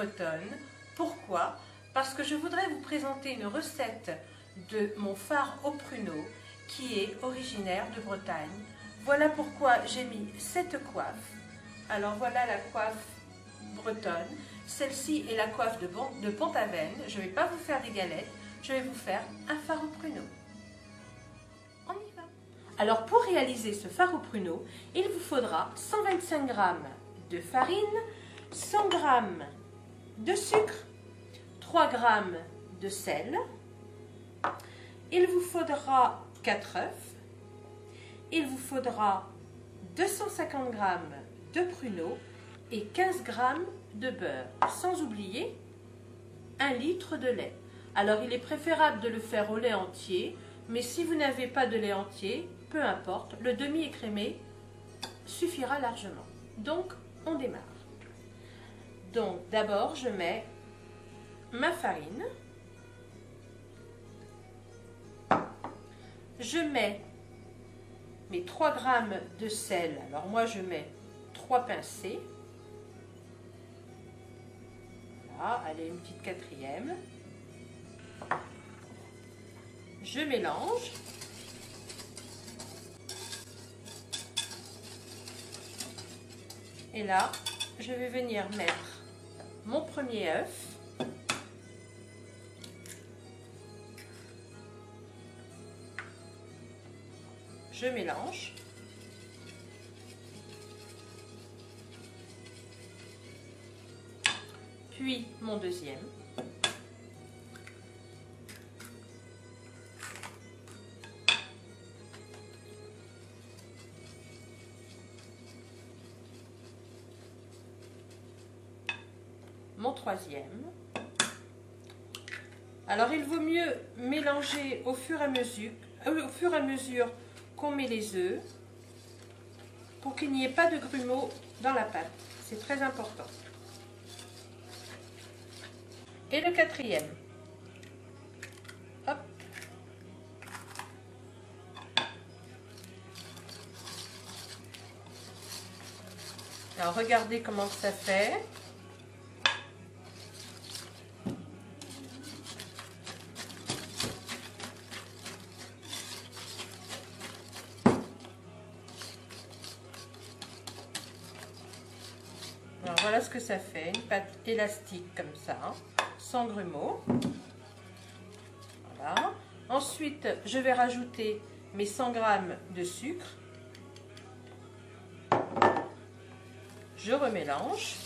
bretonne. Pourquoi? Parce que je voudrais vous présenter une recette de mon fard au pruneau qui est originaire de Bretagne. Voilà pourquoi j'ai mis cette coiffe. Alors voilà la coiffe bretonne. Celle-ci est la coiffe de Pont-Aven. Je ne vais pas vous faire des galettes, je vais vous faire un fard au pruneau. On y va. Alors pour réaliser ce fard au pruneau, il vous faudra 125 g de farine, 100 g de sucre, 3 g de sel, il vous faudra 4 œufs, il vous faudra 250 g de pruneaux et 15 g de beurre, sans oublier 1 litre de lait. Alors il est préférable de le faire au lait entier, mais si vous n'avez pas de lait entier, peu importe, le demi-écrémé suffira largement. Donc on démarre. Donc d'abord je mets ma farine, je mets mes 3 g de sel, alors moi je mets 3 pincées, voilà, allez une petite quatrième, je mélange, et là je vais venir mettre mon premier œuf, je mélange, puis mon deuxième, mon troisième. Alors il vaut mieux mélanger au fur et à mesure qu'on met les œufs pour qu'il n'y ait pas de grumeaux dans la pâte. C'est très important. Et le quatrième. Hop. Alors regardez comment ça fait. Alors voilà ce que ça fait, une pâte élastique comme ça, sans grumeaux. Voilà. Ensuite, je vais rajouter mes 100 g de sucre. Je remélange.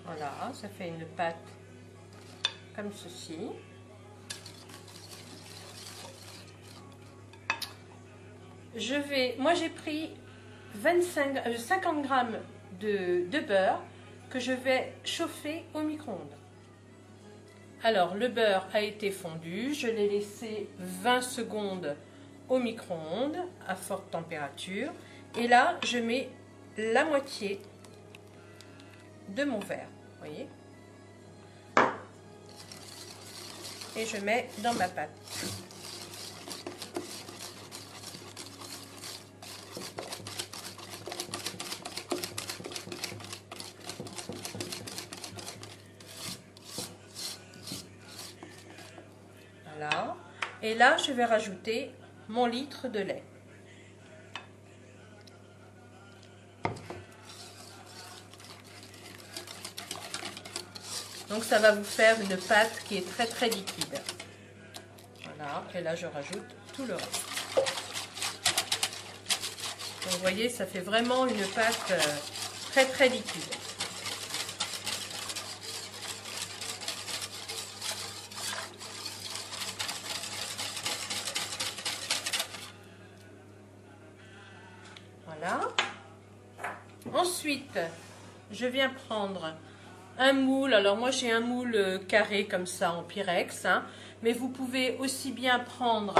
Voilà, ça fait une pâte comme ceci. Moi j'ai pris 50 g de beurre que je vais chauffer au micro-ondes. Alors le beurre a été fondu, je l'ai laissé 20 secondes au micro-ondes à forte température. Et là, je mets la moitié de mon verre, vous voyez, et je mets dans ma pâte. Voilà, et là je vais rajouter mon litre de lait. Donc ça va vous faire une pâte qui est très liquide. Voilà, et là je rajoute tout le reste. Donc vous voyez, ça fait vraiment une pâte très liquide. Voilà. Ensuite, je viens prendre un moule. Alors moi j'ai un moule carré comme ça en Pyrex, hein, mais vous pouvez aussi bien prendre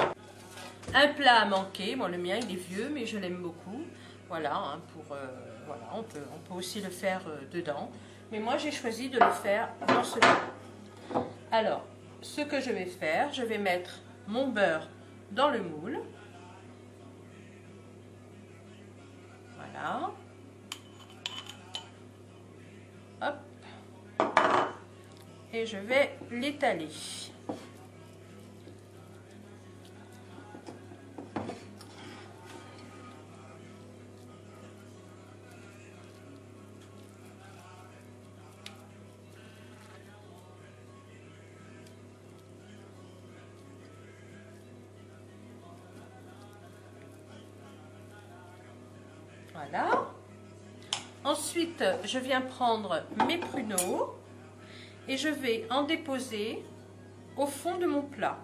un plat à manquer. Bon, le mien il est vieux mais je l'aime beaucoup. Voilà, hein, voilà, on peut aussi le faire dedans. Mais moi, j'ai choisi de le faire dans ce moule. Alors, ce que je vais faire, je vais mettre mon beurre dans le moule. Voilà. Hop. Et je vais l'étaler. Voilà. Ensuite, je viens prendre mes pruneaux et je vais en déposer au fond de mon plat.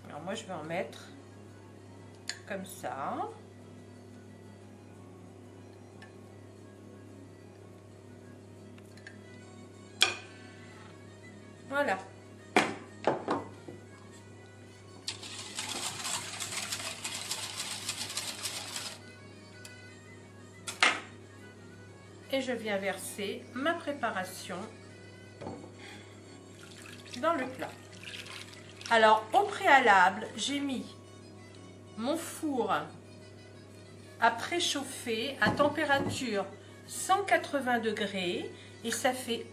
Alors moi, je vais en mettre comme ça. Voilà. Et je viens verser ma préparation dans le plat. Alors, au préalable, j'ai mis mon four à préchauffer à température 180 degrés et ça fait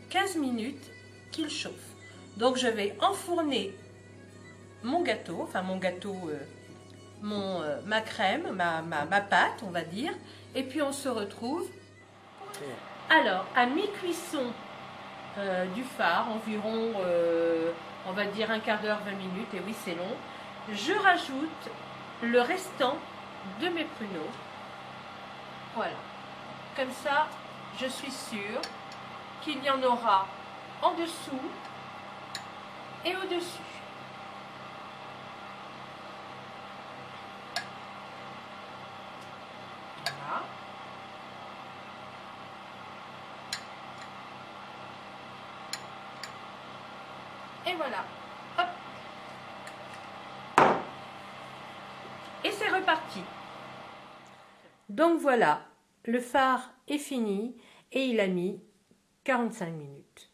15 minutes qu'il chauffe. Donc, je vais enfourner mon gâteau, enfin mon gâteau, ma crème, ma pâte, on va dire, et puis on se retrouve. Alors, à mi-cuisson du phare, environ, on va dire un quart d'heure, 20 minutes, et oui c'est long, je rajoute le restant de mes pruneaux. Voilà. Comme ça, je suis sûre qu'il y en aura en dessous et au-dessus. Voilà. Et voilà. Hop. Et c'est reparti. Donc voilà, le phare est fini et il a mis 45 minutes.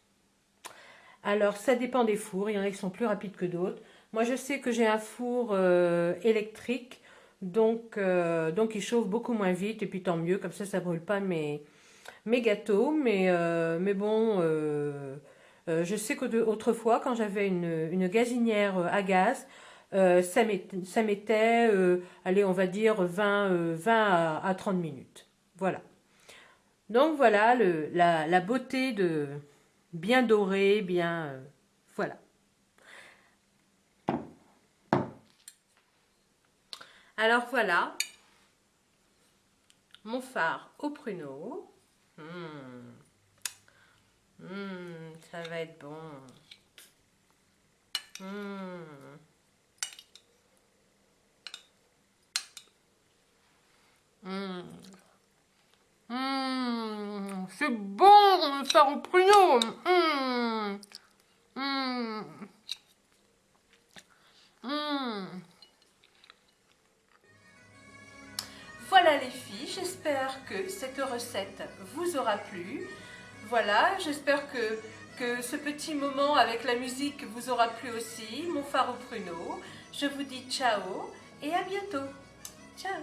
Alors ça dépend des fours, il y en a qui sont plus rapides que d'autres. Moi je sais que j'ai un four électrique, donc il chauffe beaucoup moins vite et puis tant mieux, comme ça brûle pas mes gâteaux. Mais bon, je sais qu'autrefois quand j'avais une gazinière à gaz, ça mettait, allez, on va dire 20 à 30 minutes. Voilà. Donc voilà la beauté de bien doré, bien... voilà. Alors voilà, mon phare au pruneau. Ça va être bon. C'est bon, le phare au pruneau. Voilà les filles, j'espère que cette recette vous aura plu. Voilà, j'espère que ce petit moment avec la musique vous aura plu aussi, mon phare au pruneau. Je vous dis ciao et à bientôt. Ciao.